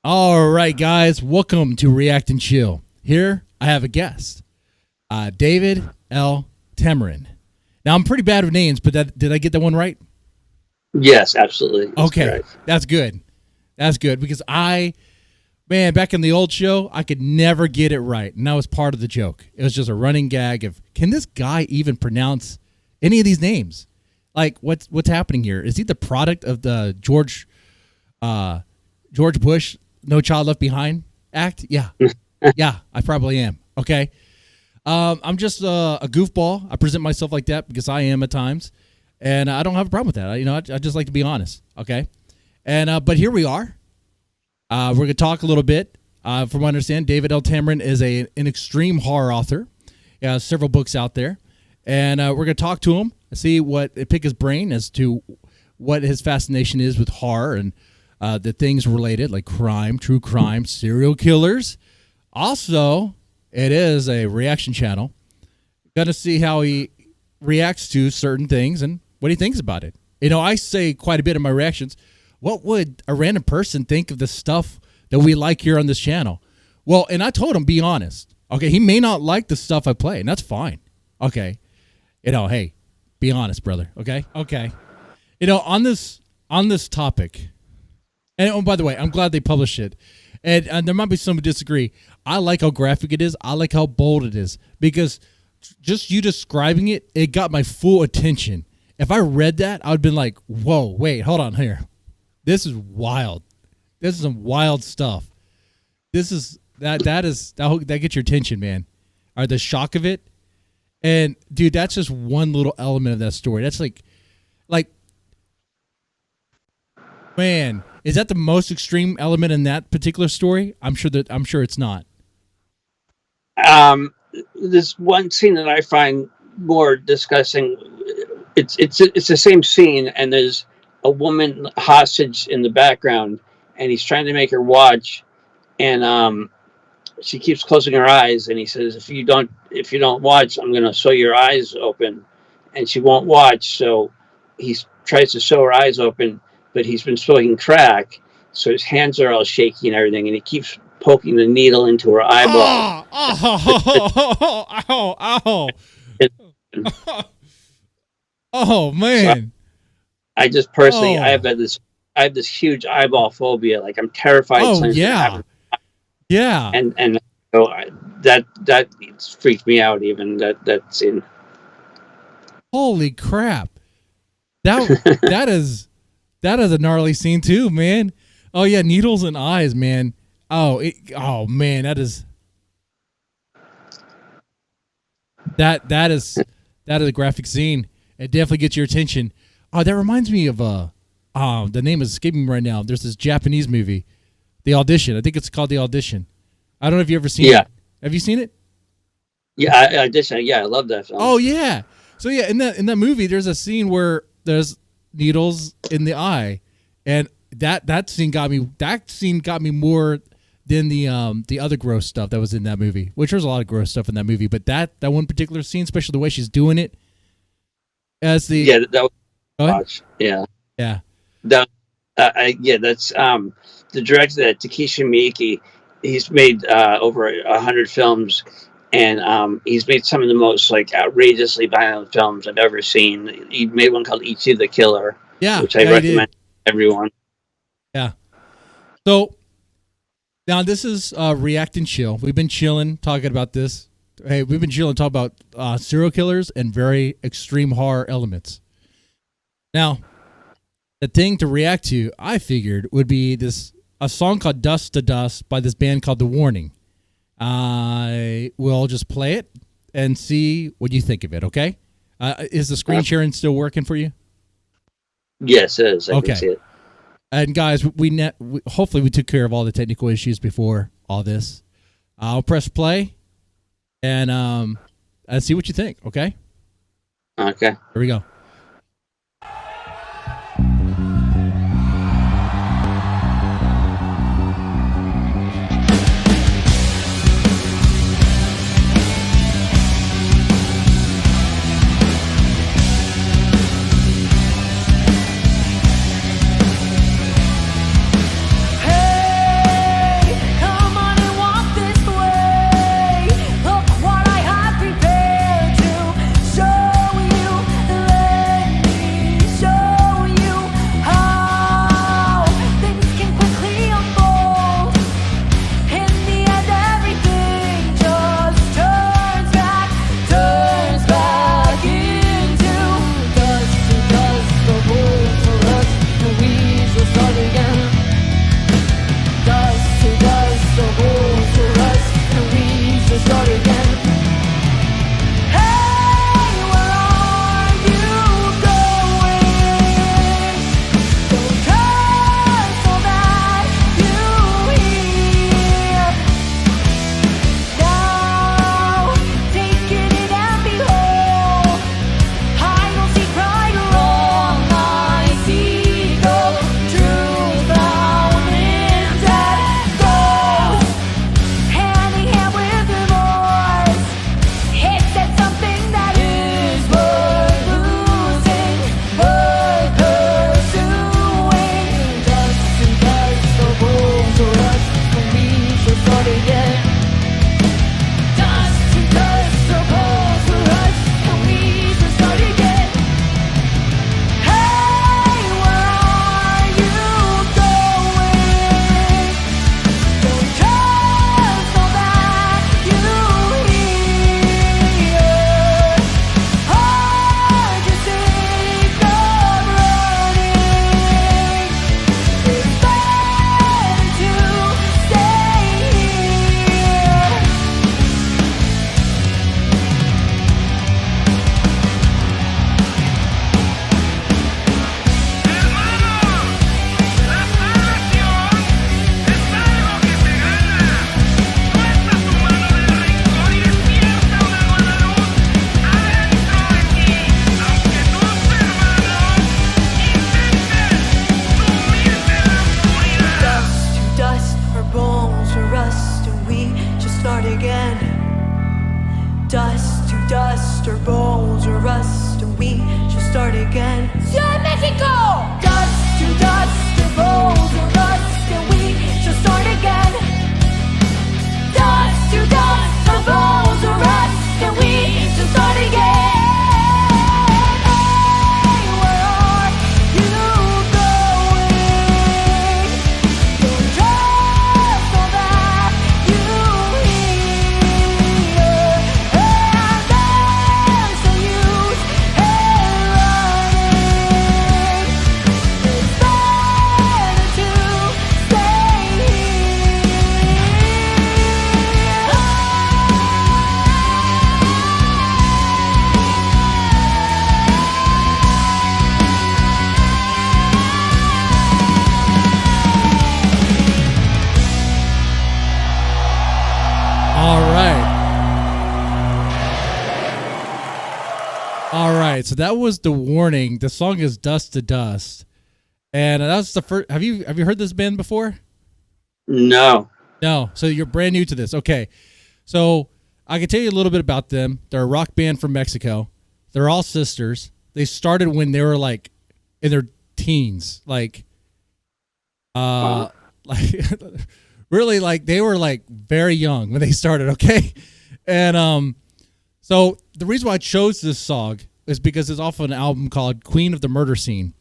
All right, guys, welcome to React and Chill. Here, I have a guest, David L Tamarin. Now, I'm pretty bad with names, but did I get that one right? Yes, absolutely. That's okay, correct. That's good. That's good because back in the old show, I could never get it right, and that was part of the joke. It was just a running gag of, can this guy even pronounce any of these names? Like, what's happening here? Is he the product of the George Bush No Child Left Behind act? Yeah. Yeah, I probably am. Okay. I'm just a goofball. I present myself like that because I am at times, and I don't have a problem with that. I just like to be honest. Okay. And but here we are. We're gonna talk a little bit. From what I understand, David L Tamarin is an extreme horror author. He has several books out there, and we're gonna talk to him, pick his brain as to what his fascination is with horror and the things related, like crime, true crime, serial killers. Also, it is a reaction channel. Got to see how he reacts to certain things and what he thinks about it. I say quite a bit in my reactions, what would a random person think of the stuff that we like here on this channel? Well, and I told him, be honest. Okay, he may not like the stuff I play, and that's fine. Okay. Hey, be honest, brother. Okay? Okay. On this topic, and oh, by the way, I'm glad they published it. And there might be some who disagree. I like how graphic it is. I like how bold it is. Because just you describing it, it got my full attention. If I read that, I would have been like, whoa, wait, hold on here. This is wild. This is some wild stuff. That gets your attention, man. Or the shock of it. And, dude, that's just one little element of that story. That's like, man, is that the most extreme element in that particular story? I'm sure it's not. There's one scene that I find more disgusting. It's the same scene, and there's a woman hostage in the background, and he's trying to make her watch, and she keeps closing her eyes, and he says, if you don't watch, I'm going to sew your eyes open. And she won't watch, so he tries to sew her eyes open, but he's been smoking crack, so his hands are all shaky and everything, and he keeps poking the needle into her eyeball. Oh man! So I just personally, I have this huge eyeball phobia. Like, I'm terrified. Oh yeah, yeah. And so that freaked me out. Even that scene. Holy crap! That is a gnarly scene too, man. Oh yeah, needles and eyes, man. Oh man, that is a graphic scene. It definitely gets your attention. Oh, that reminds me of the name is escaping me right now. There's this Japanese movie, The Audition. I think it's called The Audition. I don't know if you ever seen it. Have you seen it? Yeah, Audition. Yeah, I love that film. Oh yeah. So yeah, in that movie, there's a scene where there's needles in the eye, and that scene got me more than the other gross stuff that was in that movie, which there's a lot of gross stuff in that movie, but that one particular scene, especially the way she's doing it as the that was that's the director, that Takeshi Miike. He's made over 100 films, and he's made some of the most outrageously violent films I've ever seen. He made one called Ichi the Killer, which I recommend to everyone. Yeah. So now this is React and Chill. We've been chilling, talking about this. Hey, we've been chilling, talking about serial killers and very extreme horror elements. Now, the thing to react to, I figured, would be a song called Dust to Dust by this band called The Warning. I will just play it and see what you think of it, okay? Is the screen sharing still working for you? Yes, it is. I can see it. And guys, hopefully we took care of all the technical issues before all this. I'll press play and see what you think, okay? Okay. Here we go. Hey! right, so that was The Warning. The song is Dust to Dust. And that's the first. Have you heard this band before? No. No. So you're brand new to this. Okay. So I can tell you a little bit about them. They're a rock band from Mexico. They're all sisters. They started when they were like in their teens, like really, like they were like very young when they started. Okay. And so the reason why I chose this song is because it's off of an album called Queen of the Murder Scene.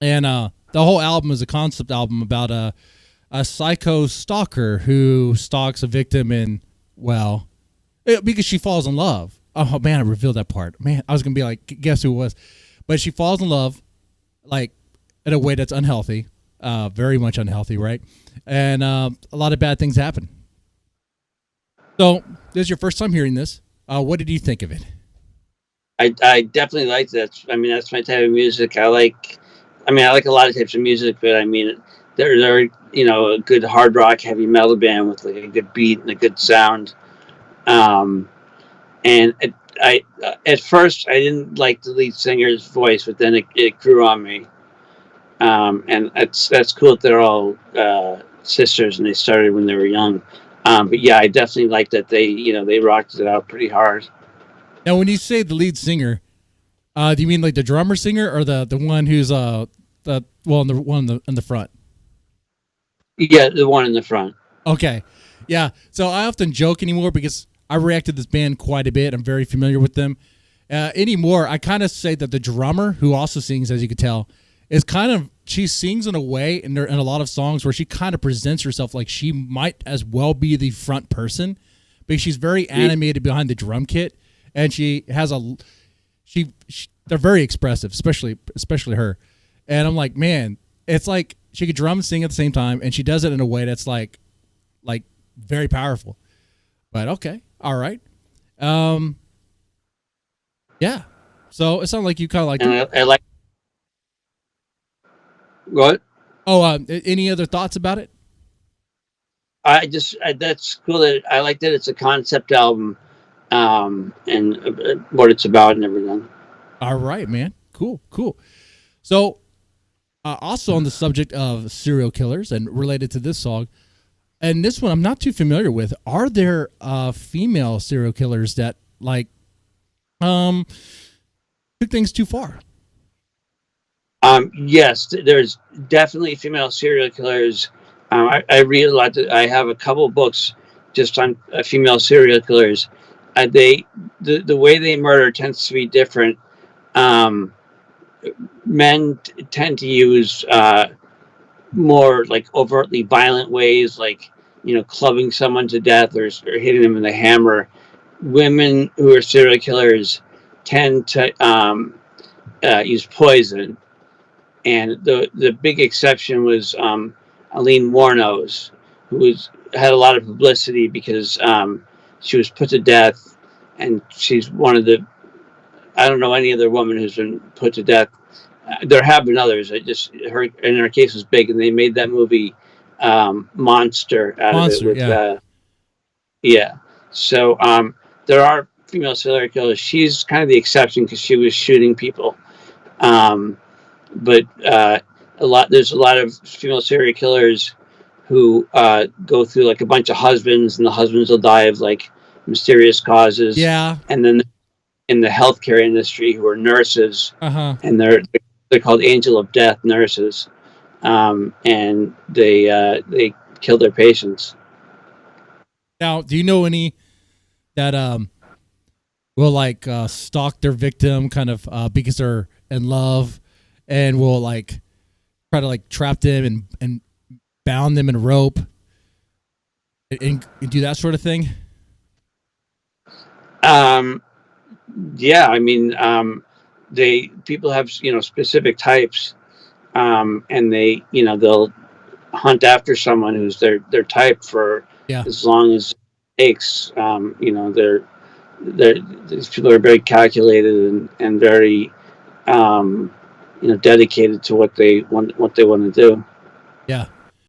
And the whole album is a concept album about a psycho stalker who stalks a victim because she falls in love. Oh, man, I revealed that part. Man, I was going to be like, guess who it was? But she falls in love, like, in a way that's unhealthy, very much unhealthy, right? And a lot of bad things happen. So this is your first time hearing this. What did you think of it? I definitely like that. I mean, that's my type of music. I like a lot of types of music, but I mean, they're a good hard rock, heavy metal band with like a good beat and a good sound. And at first I didn't like the lead singer's voice, but then it grew on me. And that's cool that they're all sisters and they started when they were young. But yeah, I definitely like that they rocked it out pretty hard. Now, when you say the lead singer, do you mean like the drummer singer or the one who's in the front? Yeah, the one in the front. Okay, yeah. So I often joke anymore because I reacted to this band quite a bit. I'm very familiar with them. Anymore, I kind of say that the drummer, who also sings, as you can tell, is she sings in a way in a lot of songs where she kind of presents herself like she might as well be the front person, because she's very animated behind the drum kit, and she has they're very expressive, especially her. And I'm like, man, it's like she could drum and sing at the same time, and she does it in a way that's like very powerful. But okay, all right, yeah. So it sounds like you kind of like. And I like. What? Oh, any other thoughts about it? That's cool that I like that it's a concept album, and what it's about and everything. All right, man. Cool. So, also on the subject of serial killers and related to this song, and this one I'm not too familiar with. Are there female serial killers that took things too far? Yes, there's definitely female serial killers. I read a lot. I have a couple books just on female serial killers. The way they murder tends to be different. Men tend to use more like overtly violent ways, like clubbing someone to death or hitting them with a hammer. Women who are serial killers tend to use poison. And the big exception was Aileen Wuornos, who had a lot of publicity because she was put to death, and she's one of the. I don't know any other woman who's been put to death. There have been others. Her case was big, and they made that movie Monster out of it. With, yeah. So there are female serial killers. She's kind of the exception because she was shooting people. But there's a lot of female serial killers who go through like a bunch of husbands, and the husbands will die of like mysterious causes. Yeah. And then in the healthcare industry, who are nurses, and they're called angel of death nurses, and they kill their patients. Now, do you know any that will stalk their victim kind of because they're in love, and will try to trap them and bound them in rope and do that sort of thing? Yeah, I mean, people have specific types, and they'll hunt after someone who's their type for as long as it takes. These people are very calculated and very dedicated to what they want to do. Yeah,